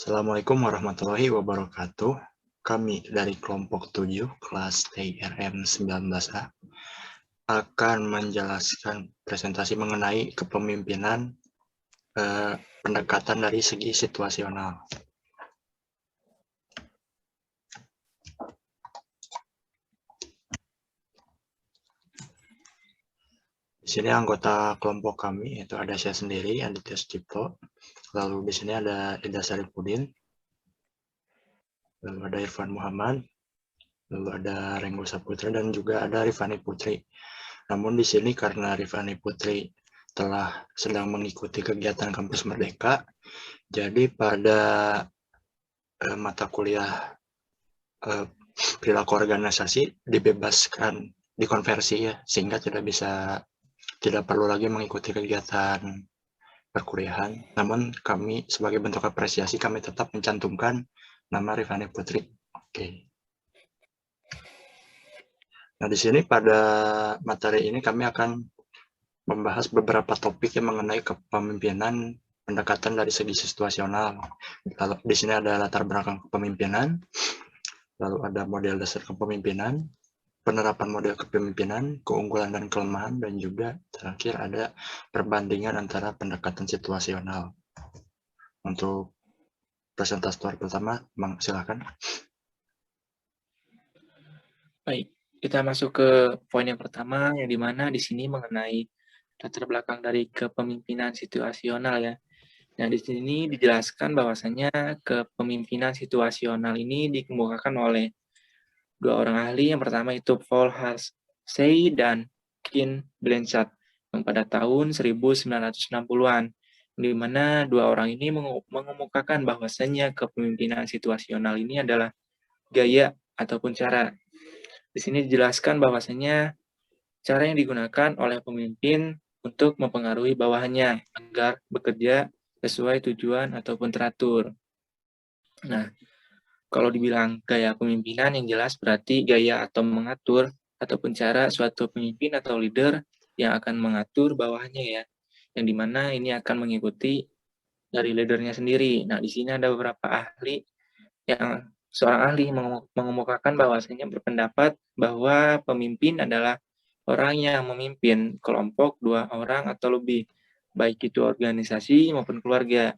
Assalamualaikum warahmatullahi wabarakatuh. Kami dari kelompok 7 kelas TIRM 19A akan menjelaskan presentasi mengenai kepemimpinan pendekatan dari segi situasional. Di sini anggota kelompok kami itu ada saya sendiri, Aditya Sucipto. Lalu di sini ada Ida Saripudin, lalu ada Irfan Muhammad, lalu ada Renggo Saputra, dan juga ada Rifani Putri. Namun di sini karena Rifani Putri telah sedang mengikuti kegiatan Kampus Merdeka, jadi pada mata kuliah perilaku organisasi dibebaskan, dikonversi ya, sehingga tidak perlu lagi mengikuti kegiatan perkuliahan. Namun kami sebagai bentuk apresiasi kami tetap mencantumkan nama Rifani Putri. Oke. Nah, di sini pada materi ini kami akan membahas beberapa topik yang mengenai kepemimpinan pendekatan dari segi situasional. Di sini ada latar belakang kepemimpinan, lalu ada model dasar kepemimpinan, penerapan model kepemimpinan, keunggulan dan kelemahan, dan juga terakhir ada perbandingan antara pendekatan situasional. Untuk presentasi pertama, silakan. Baik, kita masuk ke poin yang pertama, yang dimana di sini mengenai latar belakang dari kepemimpinan situasional ya. Nah, di sini dijelaskan bahwasanya kepemimpinan situasional ini dikemukakan oleh dua orang ahli. Yang pertama itu Paul Hersey dan Ken Blanchard yang pada tahun 1960-an, di mana dua orang ini mengemukakan bahwasanya kepemimpinan situasional ini adalah gaya ataupun cara. Di sini dijelaskan bahwasanya cara yang digunakan oleh pemimpin untuk mempengaruhi bawahannya agar bekerja sesuai tujuan ataupun teratur. Nah, kalau dibilang gaya kepemimpinan yang jelas berarti gaya atau mengatur ataupun cara suatu pemimpin atau leader yang akan mengatur bawahannya ya, yang dimana ini akan mengikuti dari leadernya sendiri. Nah, di sini ada beberapa ahli yang seorang ahli mengemukakan bahwasanya berpendapat bahwa pemimpin adalah orang yang memimpin kelompok 2 orang atau lebih, baik itu organisasi maupun keluarga.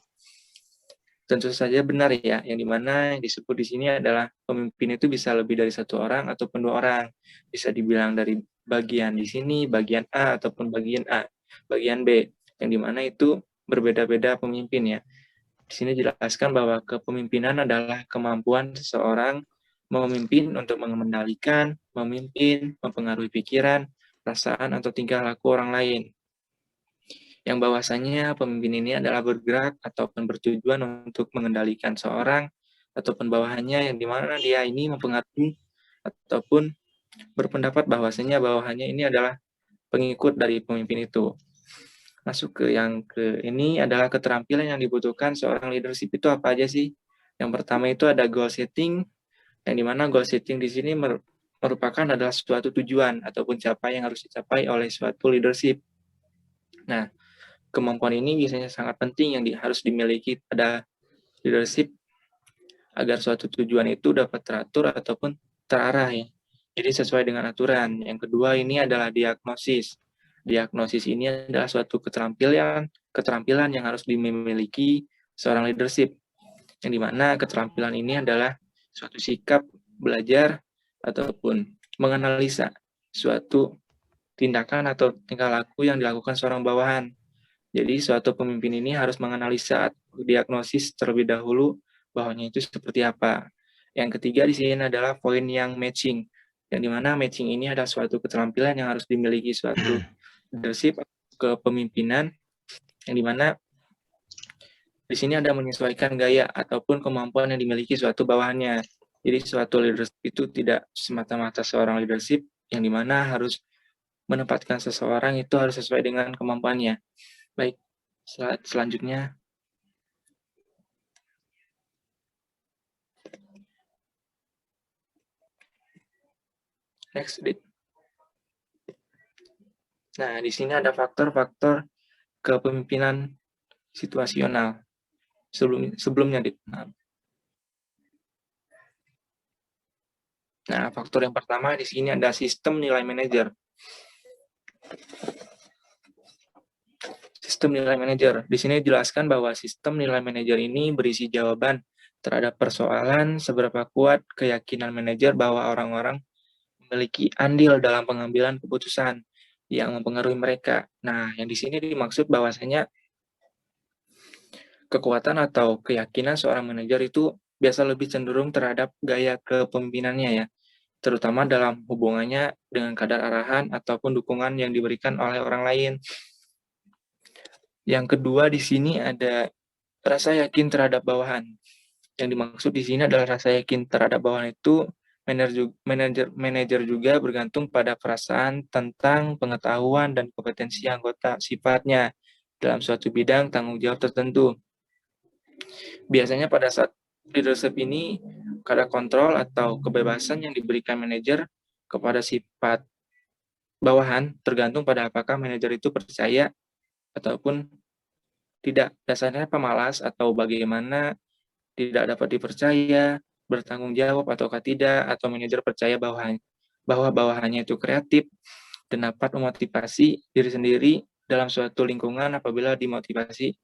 Tentu saja benar ya, yang dimana yang disebut di sini adalah pemimpin itu bisa lebih dari 1 orang ataupun 2 orang. Bisa dibilang dari bagian di sini, bagian A ataupun bagian A, bagian B, yang dimana itu berbeda-beda pemimpin ya. Di sini dijelaskan bahwa kepemimpinan adalah kemampuan seseorang memimpin untuk mengendalikan, memimpin, mempengaruhi pikiran, perasaan, atau tingkah laku orang lain. Yang bahwasanya pemimpin ini adalah bergerak ataupun bertujuan untuk mengendalikan seorang ataupun bawahannya, yang dimana dia ini mempengaruhi ataupun berpendapat bahwasanya bawahannya ini adalah pengikut dari pemimpin itu. Masuk ke yang ini adalah keterampilan yang dibutuhkan seorang leadership itu apa aja sih? Yang pertama itu ada goal setting, yang dimana goal setting di sini merupakan adalah suatu tujuan ataupun capaian yang harus dicapai oleh suatu leadership. Nah, kemampuan ini biasanya sangat penting yang harus dimiliki pada leadership agar suatu tujuan itu dapat teratur ataupun terarah ya. Jadi sesuai dengan aturan. Yang kedua ini adalah diagnosis. Diagnosis ini adalah suatu keterampilan yang harus dimiliki seorang leadership. Yang dimana keterampilan ini adalah suatu sikap belajar ataupun menganalisa suatu tindakan atau tingkah laku yang dilakukan seorang bawahan. Jadi suatu pemimpin ini harus menganalisa diagnosis terlebih dahulu bahwanya itu seperti apa. Yang ketiga di sini adalah poin yang matching, yang dimana matching ini adalah suatu keterampilan yang harus dimiliki suatu leadership kepemimpinan, yang dimana di sini ada menyesuaikan gaya ataupun kemampuan yang dimiliki suatu bawahannya. Jadi suatu leadership itu tidak semata-mata seorang leadership, yang dimana harus menempatkan seseorang itu harus sesuai dengan kemampuannya. Baik, selanjutnya. Next, Dit. Nah, di sini ada faktor-faktor kepemimpinan situasional. sebelumnya. Nah, faktor yang pertama di sini ada sistem nilai manajer. Sistem nilai manajer. Di sini dijelaskan bahwa sistem nilai manajer ini berisi jawaban terhadap persoalan seberapa kuat keyakinan manajer bahwa orang-orang memiliki andil dalam pengambilan keputusan yang mempengaruhi mereka. Nah, yang di sini dimaksud bahwasanya kekuatan atau keyakinan seorang manajer itu biasa lebih cenderung terhadap gaya kepemimpinannya ya, terutama dalam hubungannya dengan kadar arahan ataupun dukungan yang diberikan oleh orang lain. Yang kedua di sini ada rasa yakin terhadap bawahan. Yang dimaksud di sini adalah rasa yakin terhadap bawahan itu manajer juga bergantung pada perasaan tentang pengetahuan dan kompetensi anggota sifatnya dalam suatu bidang tanggung jawab tertentu. Biasanya pada saat leadership ini, kadar kontrol atau kebebasan yang diberikan manajer kepada sifat bawahan tergantung pada apakah manajer itu percaya ataupun tidak. Dasarnya pemalas atau bagaimana tidak dapat dipercaya, bertanggung jawab ataukah tidak, atau manajer percaya bahwa bawahannya itu kreatif dan dapat memotivasi diri sendiri dalam suatu lingkungan apabila dimotivasi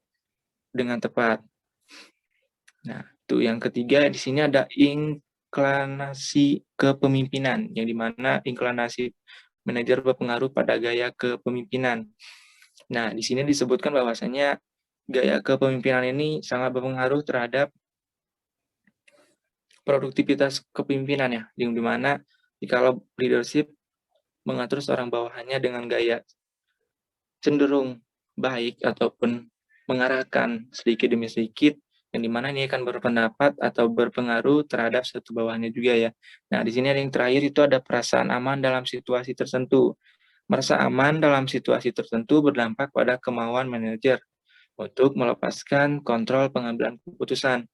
dengan tepat. Nah, itu yang ketiga di sini ada inklinasi kepemimpinan, yang dimana inklinasi manajer berpengaruh pada gaya kepemimpinan. Nah, di sini disebutkan bahwasanya gaya kepemimpinan ini sangat berpengaruh terhadap produktivitas kepemimpinan ya, yang dimana jikalau leadership mengatur seorang bawahannya dengan gaya cenderung baik ataupun mengarahkan sedikit demi sedikit, yang dimana ini akan berpendapat atau berpengaruh terhadap satu bawahannya juga ya. Nah, di sini yang terakhir itu ada perasaan aman dalam situasi tertentu. Merasa aman dalam situasi tertentu berdampak pada kemauan manajer untuk melepaskan kontrol pengambilan keputusan.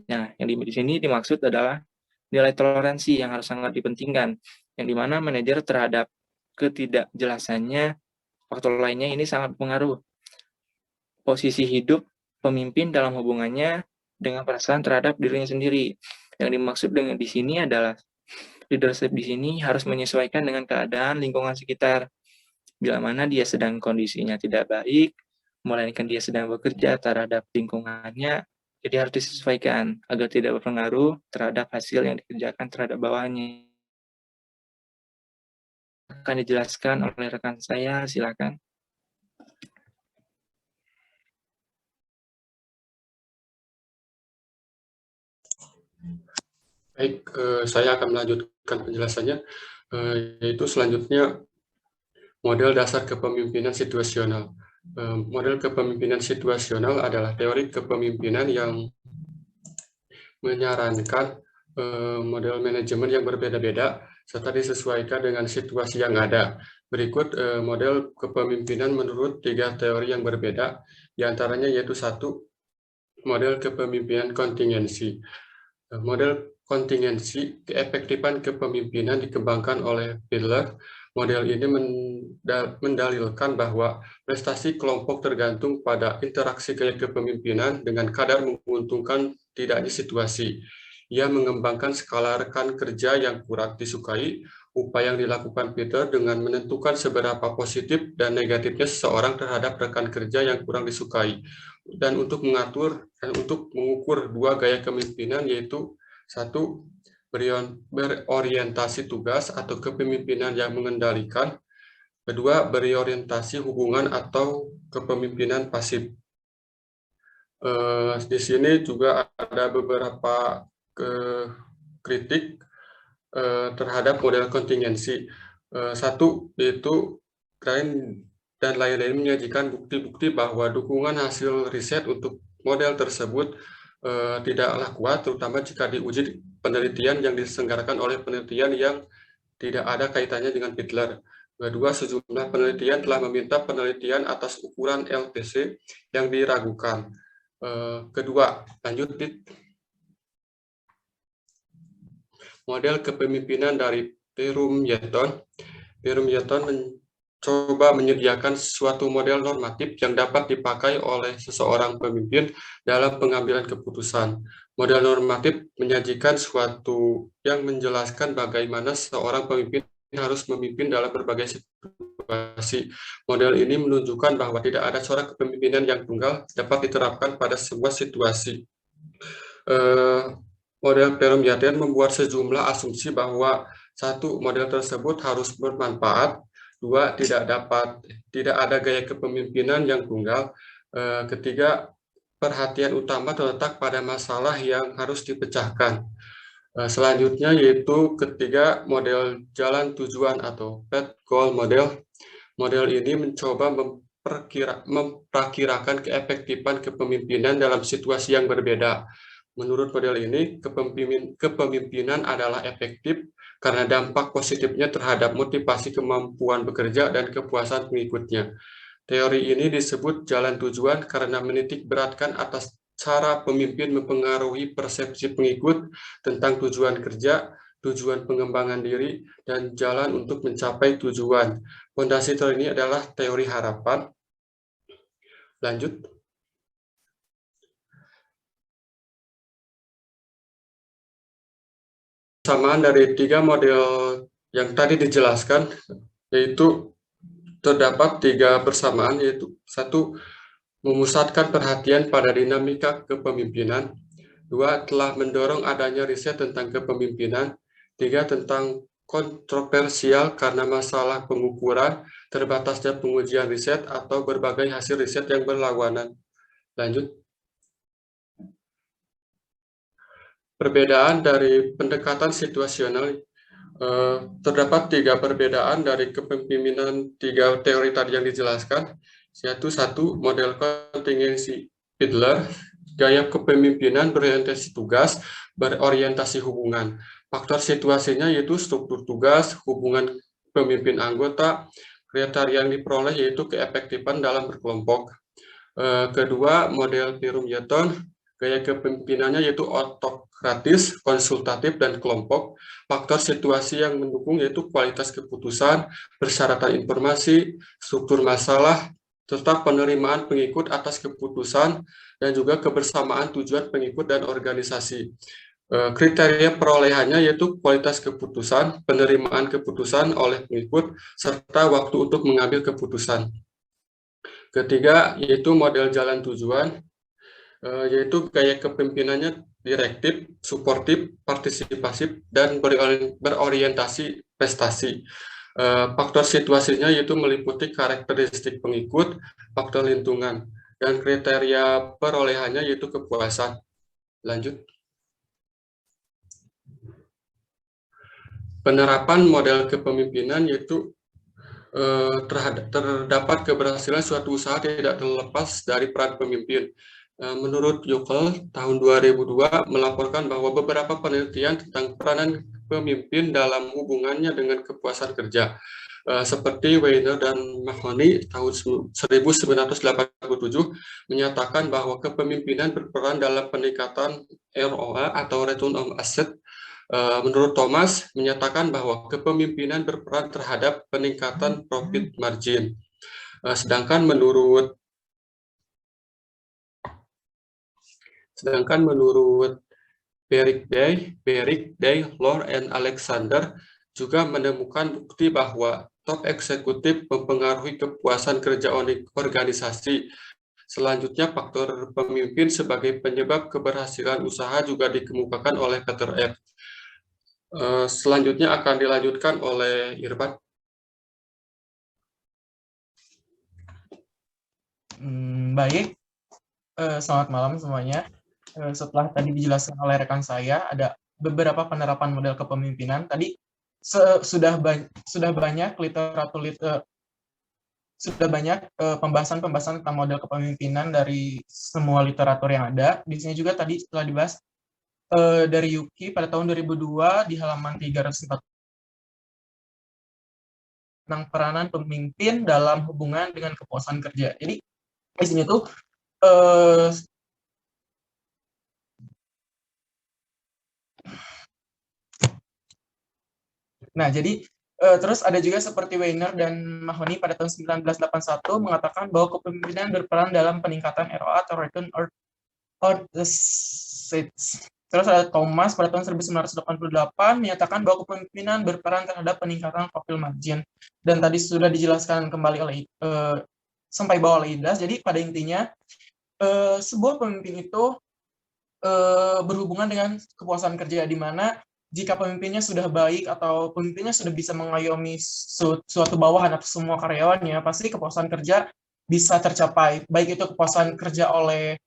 Nah, yang di sini dimaksud adalah nilai toleransi yang harus sangat dipentingkan, yang dimana manajer terhadap ketidakjelasannya, faktor lainnya ini sangat berpengaruh. Posisi hidup pemimpin dalam hubungannya dengan perasaan terhadap dirinya sendiri. Yang dimaksud dengan di sini adalah leadership di sini harus menyesuaikan dengan keadaan lingkungan sekitar. Bila mana dia sedang kondisinya tidak baik, melainkan dia sedang bekerja terhadap lingkungannya, jadi harus disesuaikan agar tidak berpengaruh terhadap hasil yang dikerjakan terhadap bawahannya. Akan dijelaskan oleh rekan saya, silakan. Baik, saya akan melanjutkan penjelasannya, yaitu selanjutnya model dasar kepemimpinan situasional. Model kepemimpinan situasional adalah teori kepemimpinan yang menyarankan model manajemen yang berbeda-beda serta disesuaikan dengan situasi yang ada. Berikut model kepemimpinan menurut 3 teori yang berbeda, diantaranya yaitu 1, model kepemimpinan kontingensi. Model kontingensi, keefektifan kepemimpinan dikembangkan oleh Piller. Model ini mendalilkan bahwa prestasi kelompok tergantung pada interaksi gaya kepemimpinan dengan kadar menguntungkan tidaknya situasi. Ia mengembangkan skala rekan kerja yang kurang disukai, upaya yang dilakukan Peter dengan menentukan seberapa positif dan negatifnya seseorang terhadap rekan kerja yang kurang disukai. Dan untuk mengatur dan untuk mengukur 2 gaya kepemimpinan, yaitu 1, berorientasi tugas atau kepemimpinan yang mengendalikan. 2, berorientasi hubungan atau kepemimpinan pasif. Di sini juga ada beberapa kritik terhadap model kontingensi. 1, yaitu Crane dan lain-lain menyajikan bukti-bukti bahwa dukungan hasil riset untuk model tersebut tidaklah kuat, terutama jika diuji penelitian yang diselenggarakan oleh penelitian yang tidak ada kaitannya dengan Piller. Kedua, sejumlah penelitian telah meminta penelitian atas ukuran LTC yang diragukan. Kedua, lanjut, Pit. Model kepemimpinan dari Pirum Yeton mencoba menyediakan suatu model normatif yang dapat dipakai oleh seseorang pemimpin dalam pengambilan keputusan. Model normatif menyajikan suatu yang menjelaskan bagaimana seorang pemimpin harus memimpin dalam berbagai situasi. Model ini menunjukkan bahwa tidak ada corak kepemimpinan yang tunggal dapat diterapkan pada sebuah situasi. Model Peromyatan membuat sejumlah asumsi bahwa satu, model tersebut harus bermanfaat. Dua, tidak ada gaya kepemimpinan yang tunggal. Ketiga, perhatian utama terletak pada masalah yang harus dipecahkan. Selanjutnya yaitu ketiga, model jalan tujuan atau path goal model. Model ini mencoba memperkirakan keefektifan kepemimpinan dalam situasi yang berbeda. Menurut model ini, kepemimpinan adalah efektif karena dampak positifnya terhadap motivasi kemampuan bekerja dan kepuasan pengikutnya. Teori ini disebut jalan tujuan karena menitik beratkan atas cara pemimpin mempengaruhi persepsi pengikut tentang tujuan kerja, tujuan pengembangan diri, dan jalan untuk mencapai tujuan. Fondasi teori ini adalah teori harapan. Lanjut. Persamaan dari tiga model yang tadi dijelaskan, yaitu terdapat tiga persamaan, yaitu satu, memusatkan perhatian pada dinamika kepemimpinan. Dua, telah mendorong adanya riset tentang kepemimpinan. Tiga, tentang kontroversial karena masalah pengukuran, terbatasnya pengujian riset, atau berbagai hasil riset yang berlawanan. Lanjut. Perbedaan dari pendekatan situasional. Terdapat tiga perbedaan dari kepemimpinan tiga teori tadi yang dijelaskan, yaitu satu, model kontingensi Fiedler, gaya kepemimpinan berorientasi tugas, berorientasi hubungan. Faktor situasinya yaitu struktur tugas, hubungan pemimpin anggota, kriteria yang diperoleh yaitu keefektifan dalam berkelompok. Kedua, model Peromyatan, gaya kepemimpinannya yaitu otokratis, konsultatif, dan kelompok. Faktor situasi yang mendukung yaitu kualitas keputusan, persyaratan informasi, struktur masalah, serta penerimaan pengikut atas keputusan, dan juga kebersamaan tujuan pengikut dan organisasi. Kriteria perolehannya yaitu kualitas keputusan, penerimaan keputusan oleh pengikut, serta waktu untuk mengambil keputusan. Ketiga, yaitu model jalan tujuan, yaitu gaya kepemimpinannya direktif, suportif, partisipasif, dan berorientasi prestasi. Faktor situasinya yaitu meliputi karakteristik pengikut, faktor lingkungan, dan kriteria perolehannya yaitu kepuasan. Lanjut. Penerapan model kepemimpinan yaitu terdapat keberhasilan suatu usaha tidak terlepas dari peran pemimpin. Menurut Yukel, tahun 2002 melaporkan bahwa beberapa penelitian tentang peranan pemimpin dalam hubungannya dengan kepuasan kerja, seperti Weiner dan Mahoney tahun 1987 menyatakan bahwa kepemimpinan berperan dalam peningkatan ROA atau Return on Asset. Menurut Thomas, menyatakan bahwa kepemimpinan berperan terhadap peningkatan profit margin. Sedangkan menurut Beric Day, Lore, and Alexander juga menemukan bukti bahwa top eksekutif mempengaruhi kepuasan kerja organisasi. Selanjutnya, faktor pemimpin sebagai penyebab keberhasilan usaha juga dikemukakan oleh Peter F. Selanjutnya akan dilanjutkan oleh Irfan. Baik, selamat malam semuanya. Setelah tadi dijelaskan oleh rekan saya, ada beberapa penerapan model kepemimpinan. Tadi sudah banyak pembahasan tentang model kepemimpinan dari semua literatur yang ada. Di sini juga tadi setelah dibahas dari Yuki pada tahun 2002 di halaman 340 tentang peranan pemimpin dalam hubungan dengan kepuasan kerja. Jadi di sini tuh nah, jadi Terus ada juga seperti Weiner dan Mahoney pada tahun 1981 mengatakan bahwa kepemimpinan berperan dalam peningkatan ROA atau Return on Assets. Terus ada Thomas pada tahun 1988 menyatakan bahwa kepemimpinan berperan terhadap peningkatan profil margin. Dan tadi sudah dijelaskan kembali oleh sampai bawah oleh Idas. Jadi pada intinya sebuah pemimpin itu berhubungan dengan kepuasan kerja, di mana jika pemimpinnya sudah baik atau pemimpinnya sudah bisa mengayomi suatu bawahan atau semua karyawannya, pasti kepuasan kerja bisa tercapai. Baik itu kepuasan kerja oleh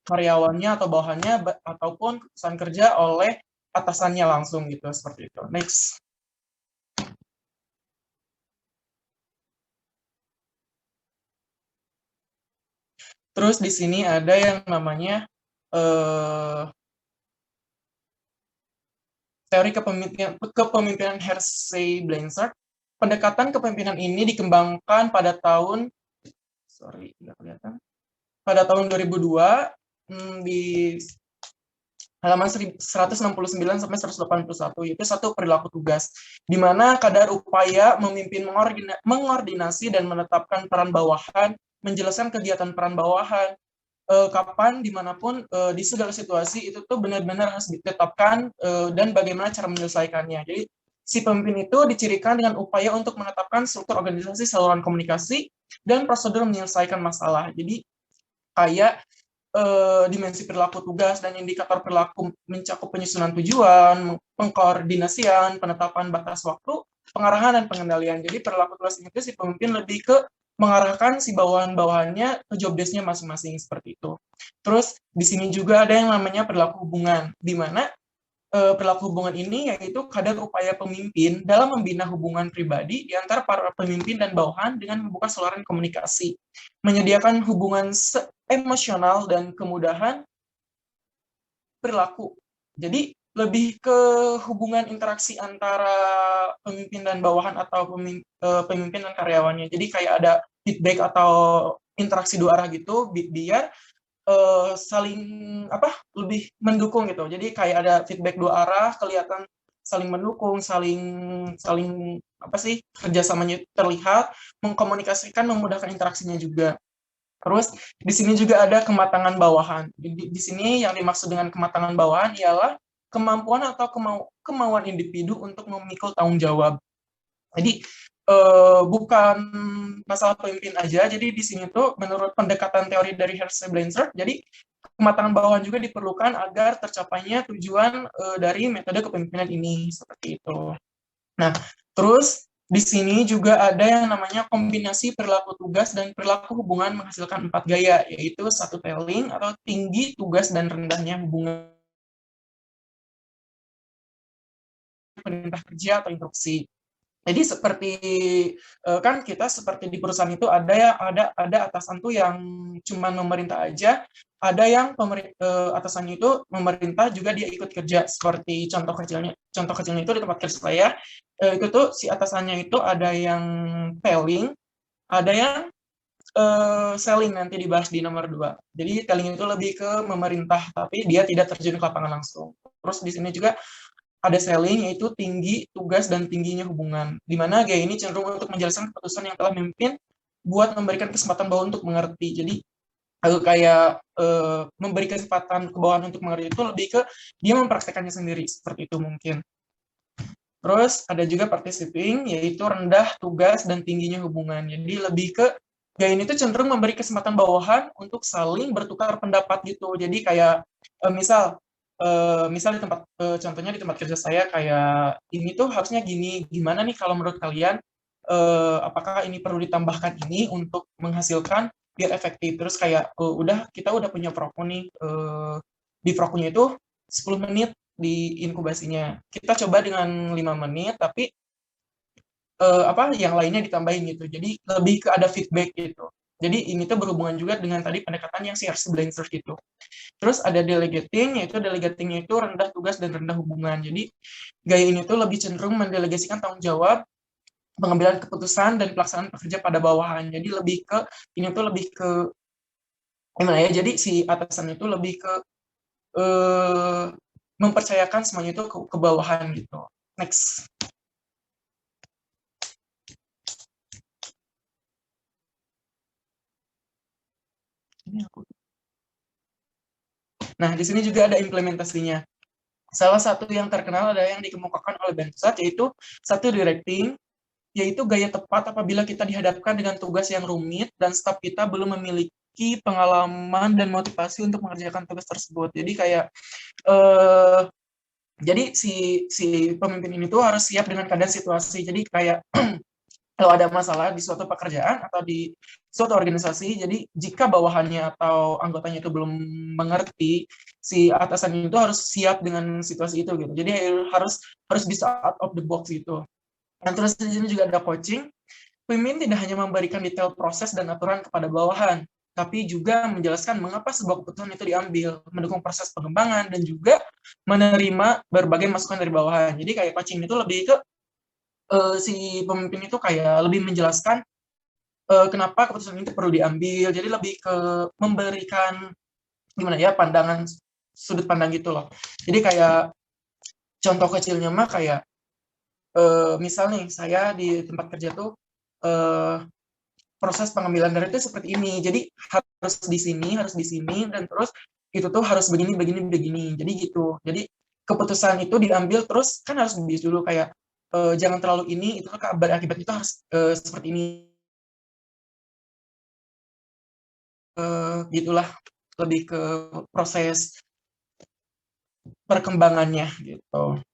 karyawannya atau bawahannya ataupun kepuasan kerja oleh atasannya langsung gitu, seperti itu. Next. Terus di sini ada yang namanya teori kepemimpinan Hersey-Blanchard. Pendekatan kepemimpinan ini dikembangkan pada tahun pada tahun 2002 di halaman 169 sampai 181, yaitu satu perilaku tugas, di mana kadar upaya memimpin, mengordinasi dan menetapkan peran bawahan, menjelaskan kegiatan peran bawahan, kapan, dimanapun, di segala situasi itu tuh benar-benar harus ditetapkan dan bagaimana cara menyelesaikannya. Jadi si pemimpin itu dicirikan dengan upaya untuk menetapkan struktur organisasi, saluran komunikasi, dan prosedur menyelesaikan masalah. Jadi kayak dimensi perilaku tugas dan indikator perilaku mencakup penyusunan tujuan, pengkoordinasian, penetapan batas waktu, pengarahan dan pengendalian. Jadi perilaku tugas itu si pemimpin lebih ke mengarahkan si bawahan-bawahannya ke job desk-nya masing-masing, seperti itu. Terus di sini juga ada yang namanya perilaku hubungan, di mana perilaku hubungan ini yaitu kadar upaya pemimpin dalam membina hubungan pribadi di antara para pemimpin dan bawahan dengan membuka saluran komunikasi, menyediakan hubungan emosional dan kemudahan perilaku. Jadi lebih ke hubungan interaksi antara pemimpin dan bawahan atau pemimpin dan karyawannya. Jadi kayak ada feedback atau interaksi dua arah gitu, biar saling lebih mendukung gitu. Jadi kayak ada feedback dua arah, kelihatan saling mendukung, saling kerjasamanya terlihat, mengkomunikasikan, memudahkan interaksinya juga. Terus di sini juga ada kematangan bawahan. Di sini yang dimaksud dengan kematangan bawahan ialah kemampuan atau kemauan individu untuk memikul tanggung jawab. Jadi bukan masalah pemimpin aja. Jadi di sini tuh menurut pendekatan teori dari Hersey-Blanchard, jadi kematangan bawahan juga diperlukan agar tercapainya tujuan dari metode kepemimpinan ini, seperti itu. Nah, terus di sini juga ada yang namanya kombinasi perilaku tugas dan perilaku hubungan menghasilkan 4 gaya, yaitu satu telling atau tinggi tugas dan rendahnya hubungan perintah kerja atau instruksi. Jadi seperti kan kita seperti di perusahaan itu ada atasan tuh yang cuma memerintah aja, ada yang atasannya itu memerintah juga dia ikut kerja. Seperti contoh kecilnya itu di tempat kerja saya, itu tuh si atasannya itu ada yang telling, ada yang selling, nanti dibahas di nomor 2. Jadi telling itu lebih ke memerintah, tapi dia tidak terjun ke lapangan langsung. Terus di sini juga ada selling, yaitu tinggi tugas dan tingginya hubungan, di mana gaya ini cenderung untuk menjelaskan keputusan yang telah memimpin buat memberikan kesempatan bawahan untuk mengerti. Jadi kayak memberi kesempatan ke bawahan untuk mengerti itu lebih ke dia mempraktekannya sendiri, seperti itu mungkin. Terus ada juga participating, yaitu rendah tugas dan tingginya hubungan. Jadi lebih ke gaya ini tuh cenderung memberi kesempatan bawahan untuk saling bertukar pendapat gitu. Jadi kayak misal di tempat contohnya di tempat kerja saya, kayak ini tuh harusnya gini, gimana nih kalau menurut kalian, apakah ini perlu ditambahkan ini untuk menghasilkan biar efektif. Terus kayak kita udah punya proku nih, di prokunya itu 10 menit di inkubasinya, kita coba dengan 5 menit tapi yang lainnya ditambahin gitu. Jadi lebih ke ada feedback gitu. Jadi ini tuh berhubungan juga dengan tadi pendekatan yang si Hersey-Blanchard gitu. Terus ada delegating, yaitu delegatingnya itu rendah tugas dan rendah hubungan. Jadi gaya ini tuh lebih cenderung mendelegasikan tanggung jawab, pengambilan keputusan dan pelaksanaan pekerja pada bawahan. Jadi lebih ke ini tuh lebih ke gimana ya? Jadi si atasan itu lebih ke mempercayakan semuanya itu ke bawahan gitu. Next. Nah, di sini juga ada implementasinya. Salah satu yang terkenal ada yang dikemukakan oleh Ben Sat, yaitu satu directing, yaitu gaya tepat apabila kita dihadapkan dengan tugas yang rumit dan staf kita belum memiliki pengalaman dan motivasi untuk mengerjakan tugas tersebut. Jadi kayak jadi si pemimpin ini tuh harus siap dengan keadaan situasi. Jadi kayak kalau ada masalah di suatu pekerjaan atau di suatu organisasi, jadi jika bawahannya atau anggotanya itu belum mengerti, si atasan itu harus siap dengan situasi itu gitu. Jadi harus bisa out of the box gitu. Dan terus di sini juga ada coaching. Pemimpin tidak hanya memberikan detail proses dan aturan kepada bawahan, tapi juga menjelaskan mengapa sebuah keputusan itu diambil, mendukung proses pengembangan, dan juga menerima berbagai masukan dari bawahan. Jadi kayak coaching itu lebih ke si pemimpin itu kayak lebih menjelaskan kenapa keputusan itu perlu diambil. Jadi lebih ke memberikan gimana ya pandangan sudut pandang gitu loh. Jadi kayak contoh kecilnya mah kayak misal nih saya di tempat kerja tuh proses pengambilan darah itu seperti ini. Jadi harus di sini, dan terus itu tuh harus begini. Jadi gitu. Jadi keputusan itu diambil terus kan harus dibahas dulu kayak jangan terlalu ini, itu kan berakibat itu harus seperti ini. Gitulah lebih ke proses perkembangannya gitu.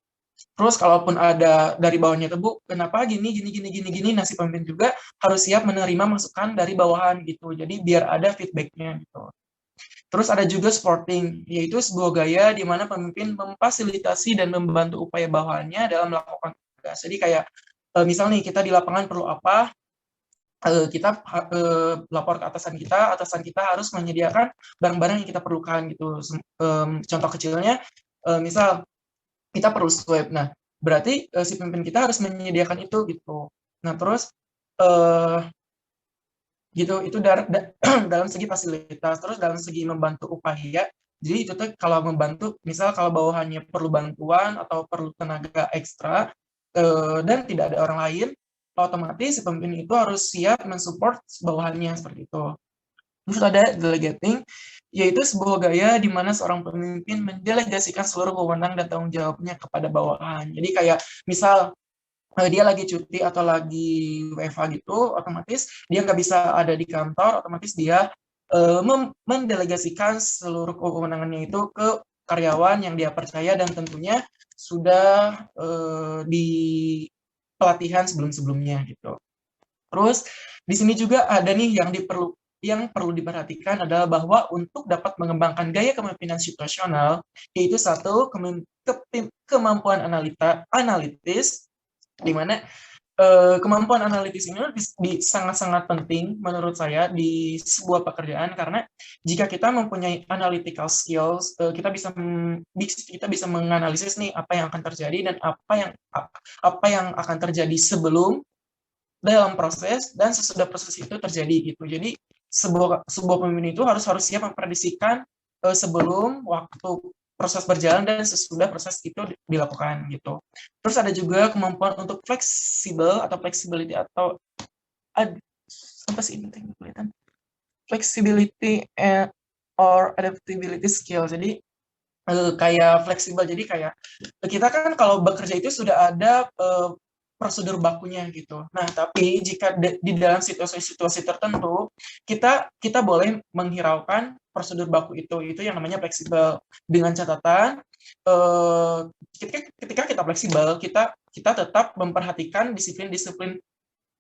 Terus kalaupun ada dari bawahnya tuh, Bu, kenapa gini, nah si pemimpin juga harus siap menerima masukan dari bawahan gitu. Jadi biar ada feedback-nya gitu. Terus ada juga supporting, yaitu sebuah gaya di mana pemimpin memfasilitasi dan membantu upaya bawahannya dalam melakukan tugas. Jadi kayak misal nih kita di lapangan perlu apa, kita lapor ke atasan kita harus menyediakan barang-barang yang kita perlukan gitu. Contoh kecilnya, misal kita perlu swab. Nah, berarti si pemimpin kita harus menyediakan itu gitu. Nah, terus gitu itu dalam segi fasilitas, terus dalam segi membantu upaya. Jadi itu tuh kalau membantu, misal kalau bawahannya perlu bantuan atau perlu tenaga ekstra dan tidak ada orang lain, otomatis si pemimpin itu harus siap mensupport bawahannya seperti itu. Terus ada delegating, yaitu sebuah gaya di mana seorang pemimpin mendelegasikan seluruh wewenang dan tanggung jawabnya kepada bawahan. Jadi kayak misal dia lagi cuti atau lagi WFH gitu, otomatis dia nggak bisa ada di kantor, otomatis dia mendelegasikan seluruh kewenangannya itu ke karyawan yang dia percaya dan tentunya sudah di pelatihan sebelum-sebelumnya gitu. Terus di sini juga ada nih yang perlu diperhatikan adalah bahwa untuk dapat mengembangkan gaya kepemimpinan situasional, yaitu satu kemampuan analitis, di mana kemampuan analitis ini sangat-sangat penting menurut saya di sebuah pekerjaan, karena jika kita mempunyai analytical skills, kita bisa menganalisis nih apa yang akan terjadi dan apa yang akan terjadi sebelum, dalam proses, dan sesudah proses itu terjadi gitu. Jadi sebuah pemimpin itu harus siap memprediksikan sebelum waktu proses berjalan dan sesudah proses itu dilakukan gitu. Terus ada juga kemampuan untuk fleksibel atau flexibility atau apa sih ini kelihatan? Flexibility or adaptability skill. Jadi kayak fleksibel. Jadi kayak kita kan kalau bekerja itu sudah ada prosedur bakunya gitu. Nah, tapi jika di dalam situasi tertentu, kita boleh menghiraukan prosedur baku itu yang namanya fleksibel. Dengan catatan, ketika kita fleksibel, kita tetap memperhatikan disiplin-disiplin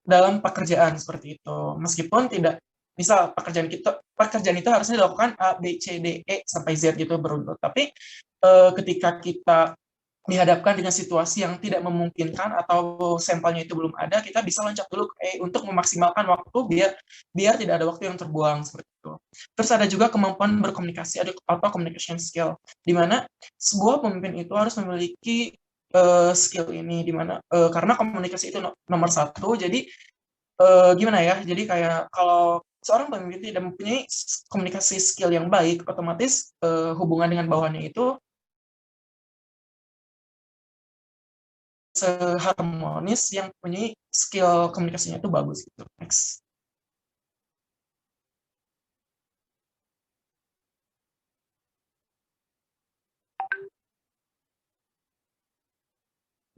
dalam pekerjaan seperti itu. Meskipun tidak, misal pekerjaan itu harusnya dilakukan A, B, C, D, E sampai Z gitu beruntut. Tapi ketika kita dihadapkan dengan situasi yang tidak memungkinkan atau sampelnya itu belum ada, kita bisa loncat dulu ke E untuk memaksimalkan waktu biar tidak ada waktu yang terbuang seperti itu. Terus ada juga kemampuan berkomunikasi atau communication skill, di mana sebuah pemimpin itu harus memiliki skill ini, di mana karena komunikasi itu nomor satu. Jadi gimana ya? Jadi kayak kalau seorang pemimpin tidak mempunyai komunikasi skill yang baik, otomatis hubungan dengan bawahannya itu seharmonis yang punya skill komunikasinya itu bagus gitu. Next.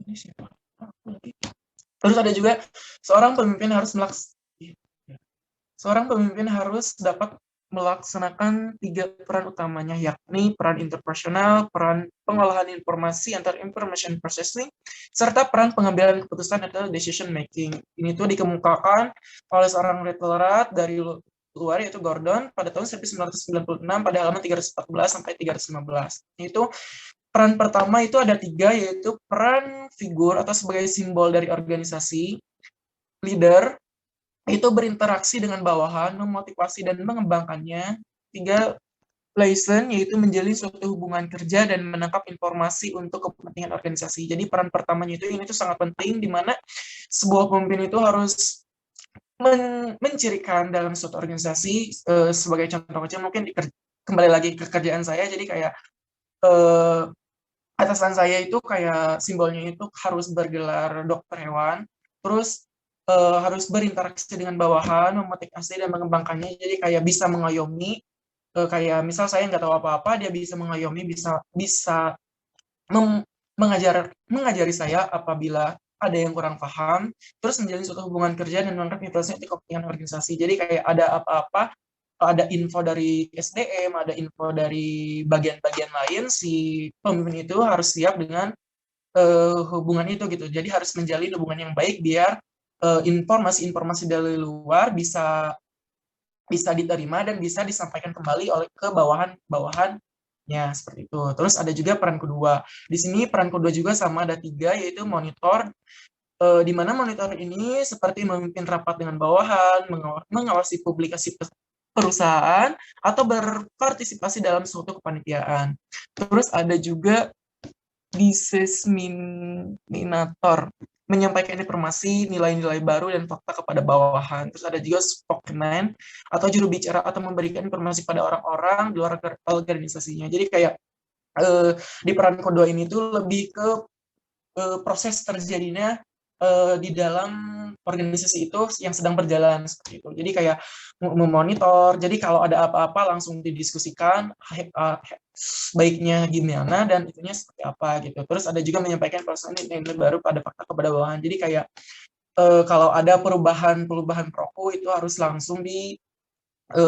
Ini siapa? Terus ada juga seorang pemimpin harus dapat melaksanakan 3 peran utamanya, yakni peran interpersonal, peran pengolahan informasi atau information processing, serta peran pengambilan keputusan atau decision making. Ini tuh dikemukakan oleh seorang literatur dari luar, yaitu Gordon, pada tahun 1996 pada halaman 314 sampai 315. Itu peran pertama itu ada 3, yaitu peran figur atau sebagai simbol dari organisasi, leader, itu berinteraksi dengan bawahan, memotivasi dan mengembangkannya. 3, liaison, yaitu menjalin suatu hubungan kerja dan menangkap informasi untuk kepentingan organisasi. Jadi peran pertamanya itu ini tuh sangat penting, di mana sebuah pemimpin itu harus mencirikan dalam suatu organisasi. Sebagai contoh kecil mungkin kembali lagi ke kerjaan saya, jadi kayak atasan saya itu kayak simbolnya itu harus bergelar dokter hewan, terus harus berinteraksi dengan bawahan, memotivasi dan mengembangkannya. Jadi kayak bisa mengayomi, kayak misal saya nggak tahu apa-apa, dia bisa mengayomi, bisa mengajari saya apabila ada yang kurang paham, terus menjalin suatu hubungan kerja dan menangkap informasi untuk kepentingan organisasi. Jadi kayak ada apa-apa, ada info dari SDM, ada info dari bagian-bagian lain, si pemimpin itu harus siap dengan hubungan itu gitu. Jadi harus menjalin hubungan yang baik biar informasi-informasi dari luar bisa diterima dan bisa disampaikan kembali oleh ke bawahannya, seperti itu. Terus ada juga peran kedua. Di sini peran kedua juga sama, ada 3, yaitu monitor, di mana monitor ini seperti memimpin rapat dengan bawahan, mengawasi publikasi perusahaan, atau berpartisipasi dalam suatu kepanitiaan. Terus ada juga disseminator, menyampaikan informasi, nilai-nilai baru dan fakta kepada bawahan. Terus ada juga spokesman atau juru bicara, atau memberikan informasi pada orang-orang di luar organisasinya. Jadi kayak di peran kedua ini tuh lebih ke proses terjadinya di dalam organisasi itu yang sedang berjalan, seperti itu. Jadi kayak memonitor, jadi kalau ada apa-apa langsung didiskusikan baiknya gimana dan itunya seperti apa gitu. Terus ada juga menyampaikan nilai baru pada fakta kepada bawahan. Jadi kayak kalau ada perubahan proku itu harus langsung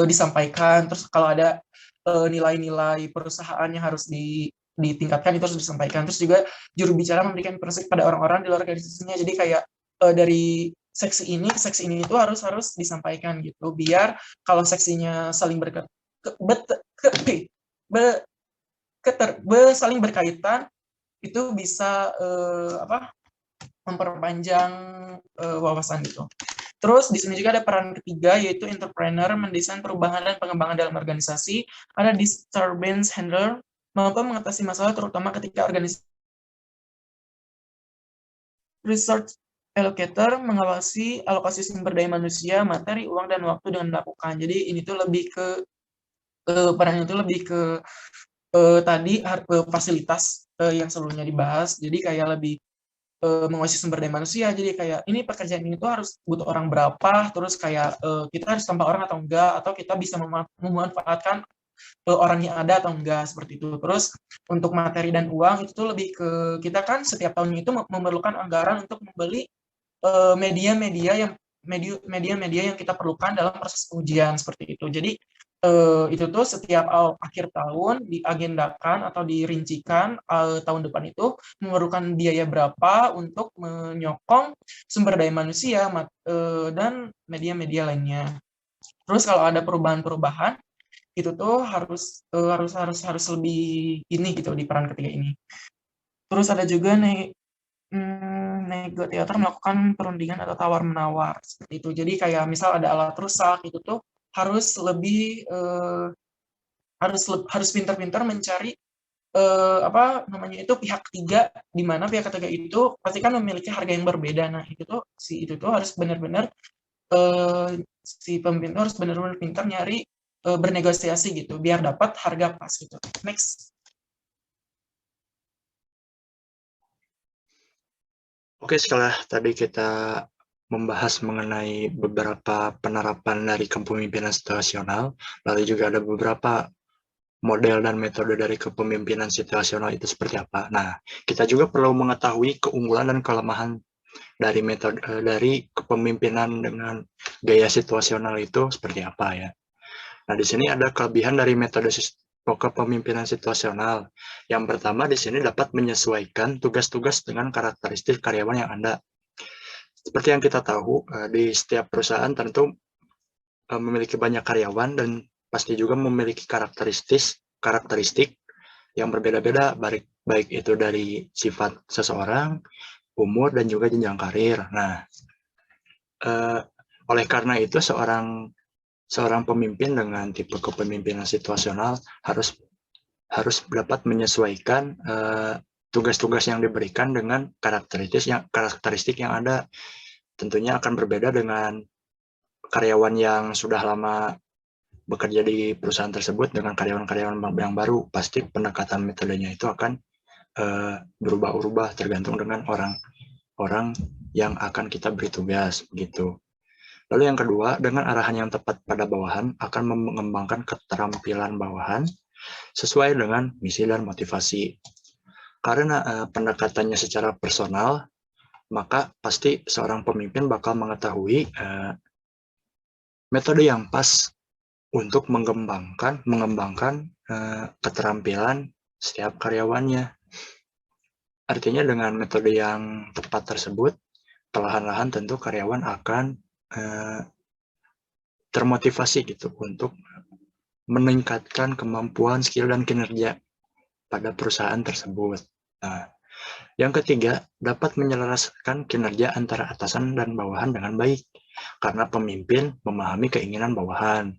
disampaikan. Terus kalau ada nilai-nilai perusahaan yang harus ditingkatkan itu harus disampaikan. Terus juga juru bicara memberikan informasi pada orang-orang di luar organisasinya. Jadi kayak dari seksi ini ke seksi ini itu harus disampaikan gitu, biar kalau seksinya saling saling berkaitan itu bisa memperpanjang wawasan gitu. Terus di sini juga ada peran ketiga, yaitu entrepreneur, mendesain perubahan dan pengembangan dalam organisasi. Ada disturbance handler, mampu mengatasi masalah terutama ketika organisasi. Research allocator, mengawasi alokasi sumber daya manusia, materi, uang, dan waktu dengan melakukan. Jadi ini tuh lebih ke perannya itu lebih ke tadi fasilitas yang sebelumnya dibahas. Jadi kayak lebih menguasai sumber daya manusia. Jadi kayak ini pekerjaan ini tuh harus butuh orang berapa, terus kayak kita harus tambah orang atau enggak, atau kita bisa memanfaatkan orang yang ada atau enggak, seperti itu. Terus untuk materi dan uang itu tuh lebih ke kita kan setiap tahun itu memerlukan anggaran untuk membeli media-media yang kita perlukan dalam proses ujian, seperti itu. Jadi itu tuh setiap akhir tahun diagendakan atau dirincikan tahun depan itu memerlukan biaya berapa untuk menyokong sumber daya manusia dan media-media lainnya. Terus kalau ada perubahan-perubahan itu tuh harus lebih ini gitu di peran ketiga ini. Terus ada juga negosiator melakukan perundingan atau tawar-menawar, seperti itu. Jadi kayak misal ada alat rusak, itu tuh harus lebih harus pintar-pintar mencari pihak ketiga, di mana pihak ketiga itu pasti kan memiliki harga yang berbeda. Nah itu tuh harus benar-benar si pemimpin harus benar-benar pintar nyari bernegosiasi gitu biar dapat harga pas gitu. Next. Oke, setelah tadi kita membahas mengenai beberapa penerapan dari kepemimpinan situasional, lalu juga ada beberapa model dan metode dari kepemimpinan situasional itu seperti apa. Nah, kita juga perlu mengetahui keunggulan dan kelemahan dari metode dari kepemimpinan dengan gaya situasional itu seperti apa ya. Nah, di sini ada kelebihan dari metode kepemimpinan situasional. Yang pertama di sini dapat menyesuaikan tugas-tugas dengan karakteristik karyawan yang ada. Seperti yang kita tahu, di setiap perusahaan tentu memiliki banyak karyawan dan pasti juga memiliki karakteristik yang berbeda-beda, baik itu dari sifat seseorang, umur, dan juga jenjang karir. Nah, oleh karena itu seorang pemimpin dengan tipe kepemimpinan situasional harus dapat menyesuaikan tugas-tugas yang diberikan dengan karakteristik yang ada. Tentunya akan berbeda dengan karyawan yang sudah lama bekerja di perusahaan tersebut dengan karyawan-karyawan yang baru. Pasti pendekatan metodenya itu akan berubah-ubah tergantung dengan orang yang akan kita beri tugas gitu. Lalu yang kedua, dengan arahan yang tepat pada bawahan akan mengembangkan keterampilan bawahan sesuai dengan misi dan motivasi. Karena pendekatannya secara personal, maka pasti seorang pemimpin bakal mengetahui metode yang pas untuk mengembangkan keterampilan setiap karyawannya. Artinya dengan metode yang tepat tersebut, perlahan-lahan tentu karyawan akan termotivasi gitu untuk meningkatkan kemampuan, skill, dan kinerja pada perusahaan tersebut. Nah, yang ketiga, dapat menyelaraskan kinerja antara atasan dan bawahan dengan baik, karena pemimpin memahami keinginan bawahan.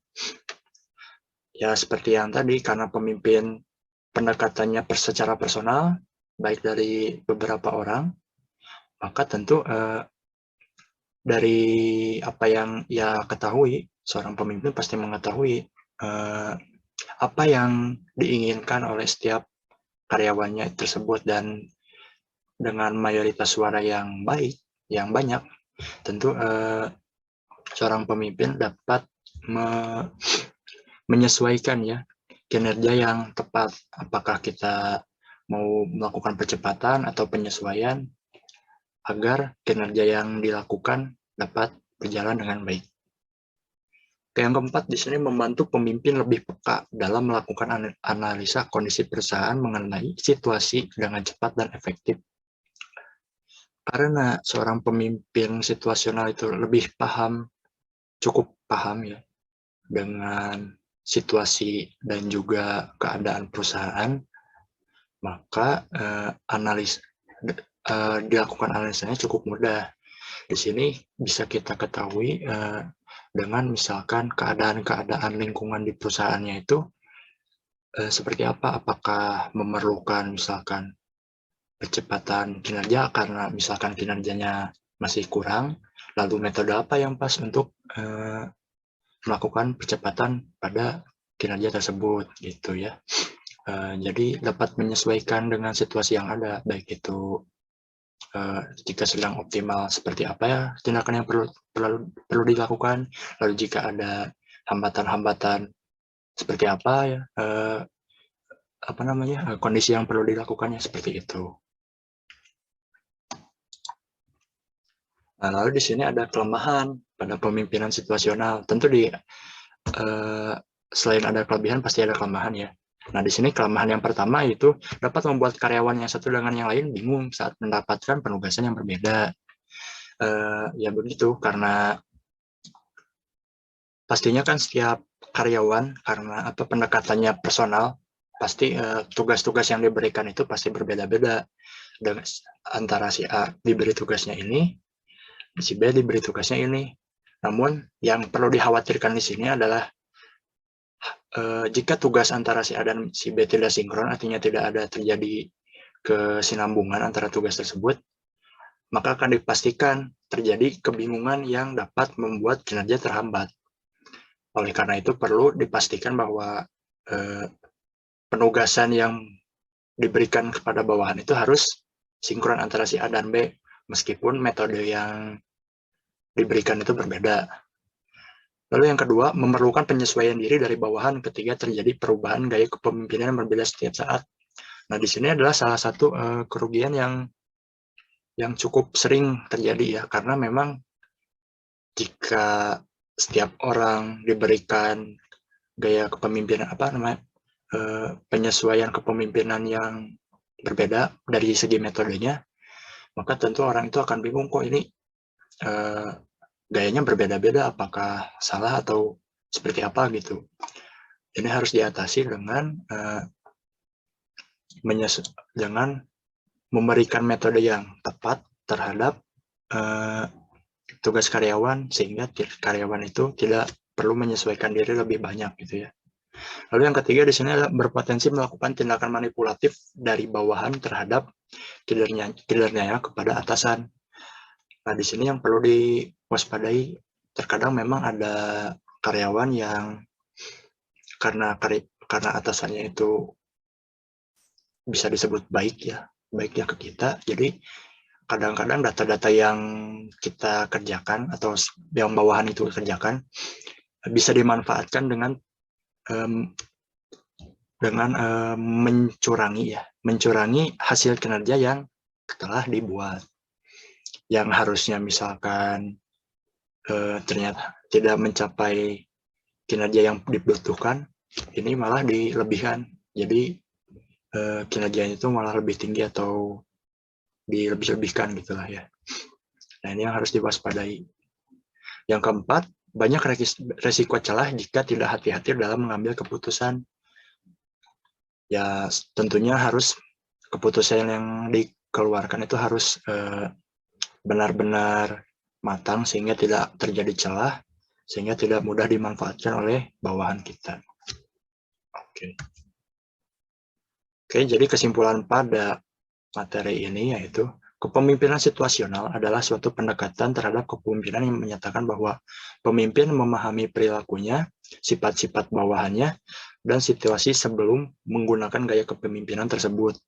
Ya, seperti yang tadi, karena pemimpin pendekatannya secara personal, baik dari beberapa orang, maka tentu dari apa yang ia ketahui, seorang pemimpin pasti mengetahui apa yang diinginkan oleh setiap karyawannya tersebut, dan dengan mayoritas suara yang baik, yang banyak, tentu seorang pemimpin dapat menyesuaikan ya kinerja yang tepat. Apakah kita mau melakukan percepatan atau penyesuaian agar kinerja yang dilakukan dapat berjalan dengan baik. Yang keempat, di sini membantu pemimpin lebih peka dalam melakukan analisa kondisi perusahaan mengenai situasi dengan cepat dan efektif. Karena seorang pemimpin situasional itu cukup paham ya dengan situasi dan juga keadaan perusahaan, maka dilakukan analisanya cukup mudah. Di sini bisa kita ketahui dengan misalkan keadaan lingkungan di perusahaannya itu seperti apa, apakah memerlukan misalkan percepatan kinerja karena misalkan kinerjanya masih kurang, lalu metode apa yang pas untuk melakukan percepatan pada kinerja tersebut gitu ya. Jadi dapat menyesuaikan dengan situasi yang ada, baik itu jika sedang optimal seperti apa ya tindakan yang perlu dilakukan, lalu jika ada hambatan-hambatan seperti apa ya kondisi yang perlu dilakukannya seperti itu. Nah, lalu di sini ada kelemahan pada pemimpinan situasional. Tentu selain ada kelebihan pasti ada kelemahan ya. Nah, di sini kelemahan yang pertama itu dapat membuat karyawan yang satu dengan yang lain bingung saat mendapatkan penugasan yang berbeda. Ya begitu, karena pastinya kan setiap karyawan karena pendekatannya personal, pasti tugas-tugas yang diberikan itu pasti berbeda-beda. Antara si A diberi tugasnya ini, si B diberi tugasnya ini. Namun yang perlu dikhawatirkan di sini adalah jika tugas antara si A dan si B tidak sinkron, artinya tidak ada terjadi kesinambungan antara tugas tersebut, maka akan dipastikan terjadi kebingungan yang dapat membuat kinerja terhambat. Oleh karena itu perlu dipastikan bahwa penugasan yang diberikan kepada bawahan itu harus sinkron antara si A dan B, meskipun metode yang diberikan itu berbeda. Lalu yang kedua, memerlukan penyesuaian diri dari bawahan ketika terjadi perubahan gaya kepemimpinan yang berbeda setiap saat. Nah, di sini adalah salah satu kerugian yang cukup sering terjadi ya, karena memang jika setiap orang diberikan gaya kepemimpinan penyesuaian kepemimpinan yang berbeda dari segi metodenya, maka tentu orang itu akan bingung, kok ini gayanya berbeda-beda, apakah salah atau seperti apa gitu. Ini harus diatasi dengan memberikan metode yang tepat terhadap tugas karyawan, sehingga karyawan itu tidak perlu menyesuaikan diri lebih banyak gitu ya. Lalu yang ketiga di sini adalah berpotensi melakukan tindakan manipulatif dari bawahan terhadap kinerjanya kepada atasan. Nah, di sini yang perlu diwaspadai, terkadang memang ada karyawan yang karena atasannya itu bisa disebut baiknya ke kita, jadi kadang-kadang data-data yang kita kerjakan atau yang bawahan itu kerjakan bisa dimanfaatkan dengan mencurangi hasil kinerja yang telah dibuat, yang harusnya misalkan ternyata tidak mencapai kinerja yang dibutuhkan, ini malah dilebihkan, jadi kinerjanya itu malah lebih tinggi atau dilebih-lebihkan gitulah ya. Nah, ini yang harus diwaspadai. Yang keempat, banyak resiko celah jika tidak hati-hati dalam mengambil keputusan. Ya, tentunya harus keputusan yang dikeluarkan itu harus benar-benar matang sehingga tidak terjadi celah, sehingga tidak mudah dimanfaatkan oleh bawahan kita. Oke, jadi kesimpulan pada materi ini yaitu kepemimpinan situasional adalah suatu pendekatan terhadap kepemimpinan yang menyatakan bahwa pemimpin memahami perilakunya, sifat-sifat bawahannya, dan situasi sebelum menggunakan gaya kepemimpinan tersebut.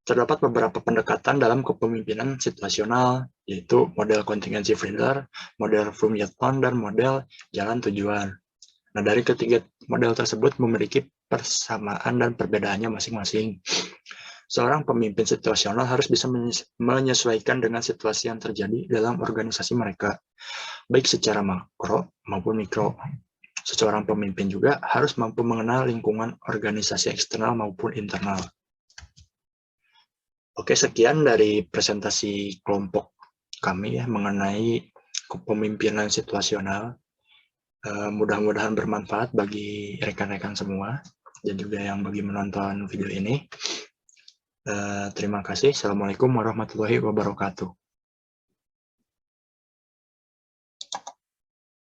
Terdapat beberapa pendekatan dalam kepemimpinan situasional, yaitu model contingency leader, model from yet on, dan model jalan tujuan. Nah, dari ketiga model tersebut memiliki persamaan dan perbedaannya masing-masing. Seorang pemimpin situasional harus bisa menyesuaikan dengan situasi yang terjadi dalam organisasi mereka, baik secara makro maupun mikro. Seorang pemimpin juga harus mampu mengenal lingkungan organisasi eksternal maupun internal. Oke, sekian dari presentasi kelompok kami ya mengenai kepemimpinan situasional. Mudah-mudahan bermanfaat bagi rekan-rekan semua dan juga yang bagi menonton video ini. Terima kasih. Assalamualaikum warahmatullahi wabarakatuh.